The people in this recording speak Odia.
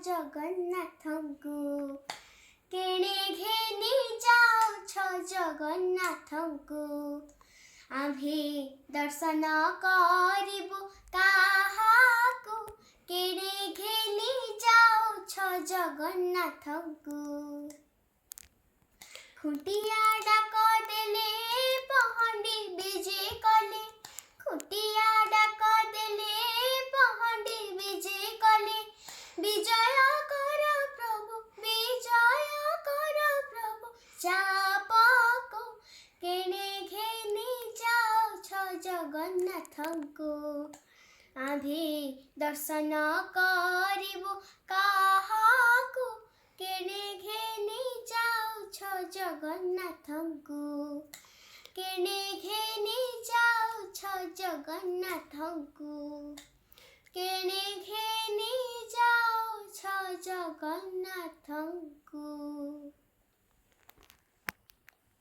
ଜଗନ୍ନାଥଙ୍କୁ କେଣେ ଘେନି ଯାଉଛ ଜଗନ୍ନାଥଙ୍କୁ ଆମ୍ଭେ ଦର୍ଶନ କରିବୁ କାହାକୁ କେଣେ ଘେନି ଯାଉଛ ଜଗନ୍ନାଥଙ୍କୁ ଖୁଣ୍ଟିଆ ଡାକ ଦେଲେ ପହଣ୍ଡି ବିଜେ କଲେ ଖୁଣ୍ଟିଆ ଡାକ ଦେଲେ ପହଣ୍ଡି ବିଜେ କଲେ ବିଜୟ କର ପ୍ରଭୁ ଚାପକୁ କେଣେ ଘେନି ଯାଉଛ ଜଗନ୍ନାଥଙ୍କୁ ଆମ୍ଭେ ଦର୍ଶନ କରିବୁ କାହାକୁ କେଣେ ଘେନି ଯାଉଛ ଜଗନ୍ନାଥଙ୍କୁ କେଣେ ଘେନି ଯାଉଛ ଜଗନ୍ନାଥଙ୍କୁ କେଣେ ଘେନି ଯାଉଛ ଜଗନ୍ନାଥଙ୍କୁ।